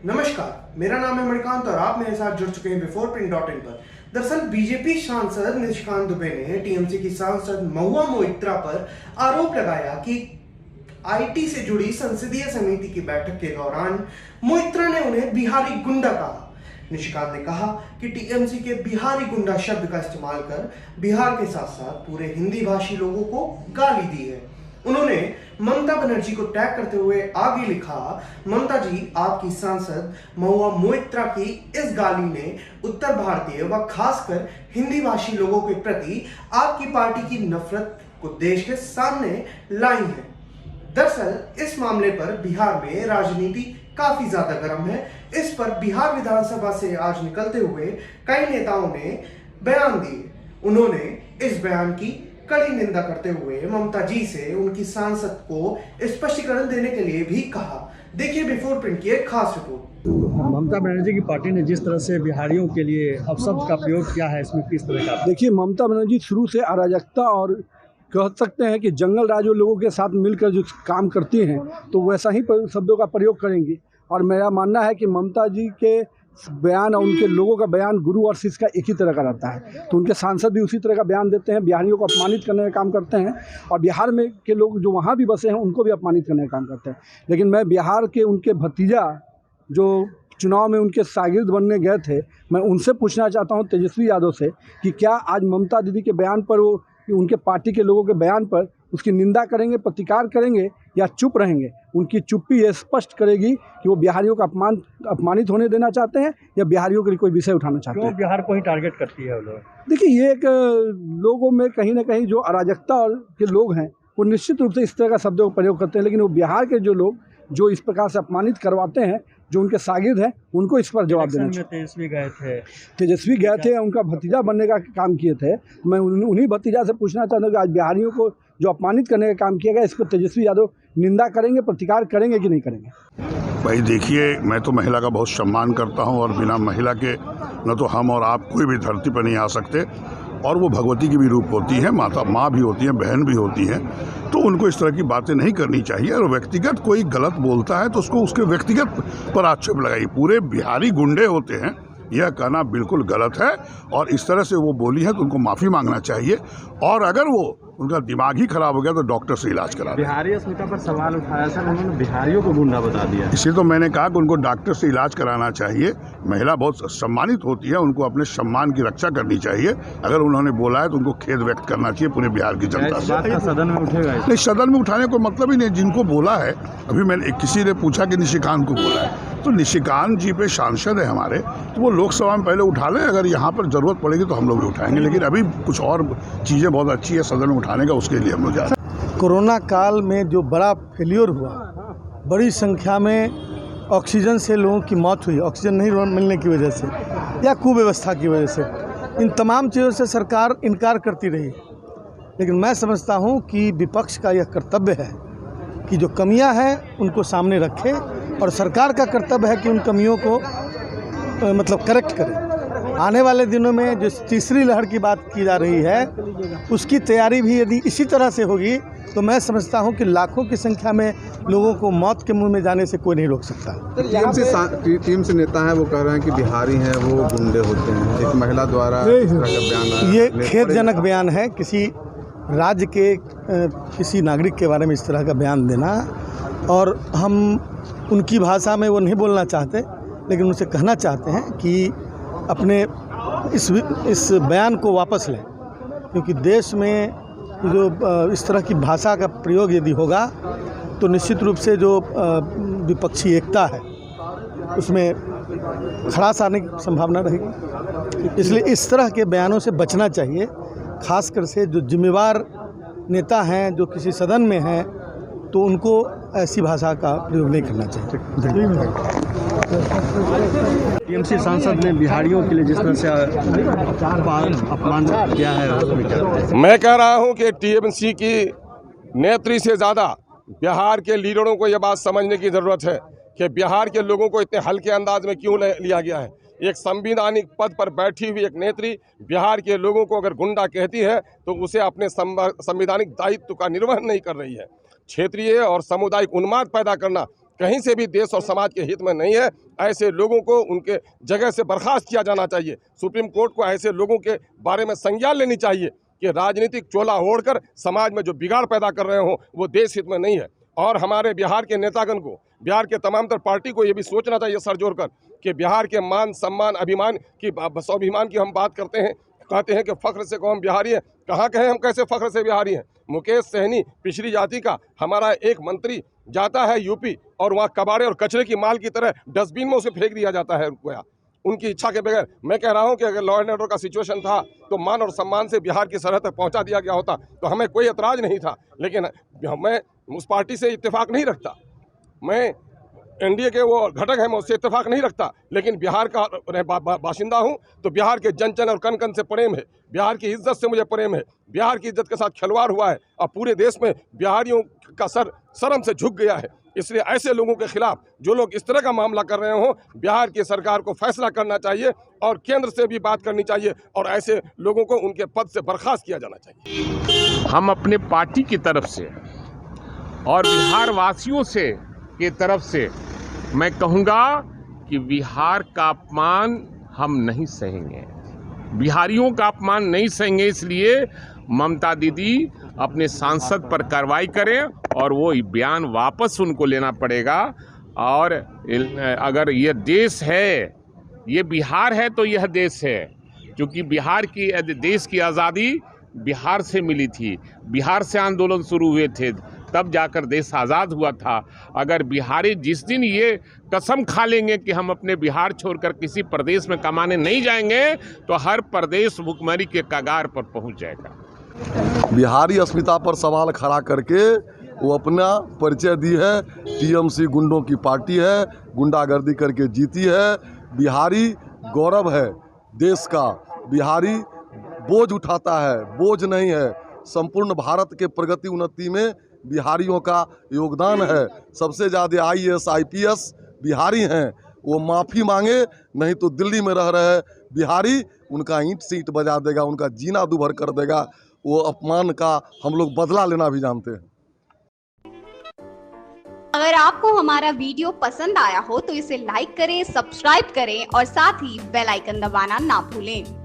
नमस्कार, मेरा नाम है मणिकांत और आप मेरे साथ जुड़ चुके हैं बिफोर प्रिंट.इन पर। दरअसल बीजेपी सांसद निशिकांत दुबे ने टीएमसी की सांसद महुआ मोइत्रा पर आरोप लगाया कि आईटी से जुड़ी संसदीय समिति की बैठक के दौरान मोइत्रा ने उन्हें बिहारी गुंडा कहा। निशिकांत ने कहा कि टीएमसी के बिहारी गुंडा शब्द का इस्तेमाल कर बिहार के साथ साथ पूरे हिंदी भाषी लोगों को गाली दी है। उन्होंने ममता बनर्जी को टैग करते हुए आगे लिखा, ममता जी, आपकी सांसद महुआ मोइत्रा की इस गाली ने उत्तर भारतीय व खासकर हिंदी भाषी लोगों के प्रति आपकी पार्टी की नफरत को देश के सामने लाई है। दरअसल इस मामले पर बिहार में राजनीति काफी ज्यादा गर्म है। इस पर बिहार विधानसभा से आज निकलते हुए कई नेताओं ने बयान दिए। उन्होंने इस बयान की कड़ी निंदा करते हुए ममता जी से उनकी सांसद को स्पष्टीकरण देने के लिए भी कहा। देखिए बिफोर प्रिंट की एक खास रिपोर्ट। ममता बनर्जी की पार्टी ने जिस तरह से बिहारियों के लिए अपशब्द का प्रयोग किया है, इसमें किस तरह का? देखिए, ममता बनर्जी शुरू से अराजकता और कह सकते हैं कि जंगल राज लोगों के साथ मिलकर जो काम करती हैं तो वैसा ही शब्दों का प्रयोग करेंगी। और मेरा मानना है कि ममता जी के बयान और उनके लोगों का बयान गुरु और शिष्य का एक ही तरह का रहता है। तो उनके सांसद भी उसी तरह का बयान देते हैं, बिहारियों को अपमानित करने का काम करते हैं और बिहार में के लोग जो वहाँ भी बसे हैं उनको भी अपमानित करने का काम करते हैं। लेकिन मैं बिहार के उनके भतीजा जो चुनाव में उनके शागिर्द बनने गए थे, मैं उनसे पूछना चाहता हूँ, तेजस्वी यादव से, कि क्या आज ममता दीदी के बयान पर वो उनके पार्टी के लोगों के बयान पर उसकी निंदा करेंगे, प्रतिकार करेंगे या चुप रहेंगे? उनकी चुप्पी ये स्पष्ट करेगी कि वो बिहारियों का अपमानित होने देना चाहते हैं या बिहारियों के लिए कोई विषय उठाना चाहते हैं। क्यों बिहार को ही टारगेट करती है वो लोग? देखिए, ये एक लोगों में कहीं ना कहीं जो अराजकता और के लोग हैं वो निश्चित रूप से इस तरह का शब्दों का प्रयोग करते हैं। लेकिन वो बिहार के जो लोग जो इस प्रकार से अपमानित करवाते हैं, जो उनके शागिर्द हैं, उनको इस पर जवाब देना चाहिए। तेजस्वी गए थे, उनका भतीजा बनने का काम किए थे। मैं उन्हीं भतीजा से पूछना चाहता हूँ कि आज बिहारियों को जो अपमानित करने का काम किया गया, इसको तेजस्वी यादव निंदा करेंगे, प्रतिकार करेंगे कि नहीं करेंगे? भाई देखिए, मैं तो महिला का बहुत सम्मान करता हूं और बिना महिला के न तो हम और आप कोई भी धरती पर नहीं आ सकते। और वो भगवती की भी रूप होती है, माता माँ भी होती है, बहन भी होती है। तो उनको इस तरह की बातें नहीं करनी चाहिए। और व्यक्तिगत कोई गलत बोलता है तो उसको उसके व्यक्तिगत पर आक्षेप लगाइए। पूरे बिहारी गुंडे होते हैं, यह कहना बिल्कुल गलत है। और इस तरह से वो बोली है तो उनको माफ़ी मांगना चाहिए। और अगर वो उनका दिमाग ही खराब हो गया तो डॉक्टर से इलाज करा। बिहारी अस्मिता पर सवाल उठाया सर, उन्होंने बिहारियों को गुंडा बता दिया। इसलिए तो मैंने कहा कि उनको डॉक्टर से इलाज कराना चाहिए। महिला बहुत सम्मानित होती है, उनको अपने सम्मान की रक्षा करनी चाहिए। अगर उन्होंने बोला है तो उनको खेद व्यक्त करना चाहिए पूरे बिहार की जनता से। सदन में उठेगा? नहीं, सदन में उठाने को मतलब ही नहीं। जिनको बोला है, अभी मैंने किसी ने पूछा कि निशिकांत को बोला है, तो निशिकांत जी पे सांसद है हमारे, तो वो लोकसभा में पहले उठा लें। अगर यहाँ पर जरूरत पड़ेगी तो हम लोग भी उठाएंगे। लेकिन अभी कुछ और चीज़ें बहुत अच्छी है सदन में उठाने का, उसके लिए हम लोग जा रहे हैं। कोरोना काल में जो बड़ा फेल्योर हुआ, बड़ी संख्या में ऑक्सीजन से लोगों की मौत हुई, ऑक्सीजन नहीं मिलने की वजह से या कुव्यवस्था की वजह से, इन तमाम चीज़ों से सरकार इनकार करती रही। लेकिन मैं समझता हूँ कि विपक्ष का यह कर्तव्य है कि जो कमियां हैं उनको सामने रखे और सरकार का कर्तव्य है कि उन कमियों को करेक्ट करे। आने वाले दिनों में जो तीसरी लहर की बात की जा रही है, उसकी तैयारी भी यदि इसी तरह से होगी तो मैं समझता हूं कि लाखों की संख्या में लोगों को मौत के मुंह में जाने से कोई नहीं रोक सकता। टीम से नेता है वो कह रहे हैं कि बिहारी हैं वो गुंडे होते हैं। एक महिला द्वारा इस तरह का बयान आया, ये खेदजनक बयान है। किसी राज्य के किसी नागरिक के बारे में इस तरह का बयान देना, और हम उनकी भाषा में वो नहीं बोलना चाहते, लेकिन उनसे कहना चाहते हैं कि अपने इस बयान को वापस लें, क्योंकि देश में जो इस तरह की भाषा का प्रयोग यदि होगा तो निश्चित रूप से जो विपक्षी एकता है उसमें खरास आने की संभावना रहेगी। इसलिए इस तरह के बयानों से बचना चाहिए। खासकर से जो जिम्मेवार नेता हैं, जो किसी सदन में हैं, तो उनको ऐसी भाषा का प्रयोग नहीं करना चाहिए। टीएमसी सांसद ने बिहारियों के लिए जिस तरह से अपमान किया है, मैं कह रहा हूं कि टीएमसी की नेत्री से ज़्यादा बिहार के लीडरों को यह बात समझने की ज़रूरत है कि बिहार के लोगों को इतने हल्के अंदाज में क्यों लिया गया है। एक संवैधानिक पद पर बैठी हुई एक नेत्री बिहार के लोगों को अगर गुंडा कहती है तो उसे अपने संवैधानिक दायित्व का निर्वहन नहीं कर रही है। क्षेत्रीय और सामुदायिक उन्माद पैदा करना कहीं से भी देश और समाज के हित में नहीं है। ऐसे लोगों को उनके जगह से बर्खास्त किया जाना चाहिए। सुप्रीम कोर्ट को ऐसे लोगों के बारे में संज्ञान लेनी चाहिए कि राजनीतिक चोला ओढ़कर समाज में जो बिगाड़ पैदा कर रहे हो वो देश हित में नहीं है। और हमारे बिहार के नेतागण को, बिहार के तमाम तर पार्टी को ये भी सोचना चाहिए सर जोड़कर कि बिहार के मान सम्मान अभिमान की, स्वाभिमान की हम बात करते हैं, कहते हैं कि फख्र से कौन बिहारी है। कहाँ कहें हम कैसे फख्र से बिहारी हैं। मुकेश सहनी पिछड़ी जाति का हमारा एक मंत्री जाता है यूपी और वहाँ कबाड़े और कचरे की माल की तरह डस्टबिन में उसे फेंक दिया जाता है गोया, उनकी इच्छा के बगैर। मैं कह रहा हूं कि अगर लॉ एंड ऑर्डर का सिचुएशन था तो मान और सम्मान से बिहार की सरहद तक पहुंचा दिया गया होता तो हमें कोई एतराज नहीं था। लेकिन मैं उस पार्टी से इत्तेफाक नहीं रखता, मैं एनडीए के वो घटक है, मैं उससे इत्तेफाक नहीं रखता, लेकिन बिहार का बाशिंदा हूं तो बिहार के जन जन और कन कन से प्रेम है, बिहार की इज्जत से मुझे प्रेम है। बिहार की इज्जत के साथ खिलवाड़ हुआ है और पूरे देश में बिहारियों का सर शर्म से झुक गया है। इसलिए ऐसे लोगों के खिलाफ जो लोग इस तरह का मामला कर रहे हों, बिहार की सरकार को फैसला करना चाहिए और केंद्र से भी बात करनी चाहिए और ऐसे लोगों को उनके पद से बर्खास्त किया जाना चाहिए। हम अपने पार्टी की तरफ से और बिहार वासियों से की तरफ से मैं कहूँगा कि बिहार का अपमान हम नहीं सहेंगे, बिहारियों का अपमान नहीं सहेंगे। इसलिए ममता दीदी अपने सांसद पर कार्रवाई करें और वो बयान वापस उनको लेना पड़ेगा। और अगर ये देश है, ये बिहार है तो यह देश है, क्योंकि बिहार की देश की आज़ादी बिहार से मिली थी, बिहार से आंदोलन शुरू हुए थे, तब जाकर देश आज़ाद हुआ था। अगर बिहारी जिस दिन ये कसम खा लेंगे कि हम अपने बिहार छोड़कर किसी प्रदेश में कमाने नहीं जाएंगे तो हर प्रदेश भुखमरी के कगार पर पहुंच जाएगा। बिहारी अस्मिता पर सवाल खड़ा करके वो अपना परिचय दी है। टीएमसी गुंडों की पार्टी है, गुंडागर्दी करके जीती है। बिहारी गौरव है देश का, बिहारी बोझ उठाता है, बोझ नहीं है। संपूर्ण भारत के प्रगति उन्नति में बिहारियों का योगदान है। सबसे ज़्यादा IAS IPS बिहारी हैं। वो माफ़ी मांगे, नहीं तो दिल्ली में रह रहे बिहारी उनका ईंट सीट बजा देगा, उनका जीना दूभर कर देगा। वो अपमान का हम लोग बदला लेना भी जानते हैं। अगर आपको हमारा वीडियो पसंद आया हो तो इसे लाइक करें, सब्सक्राइब करें और साथ ही बेल आइकन दबाना ना भूलें।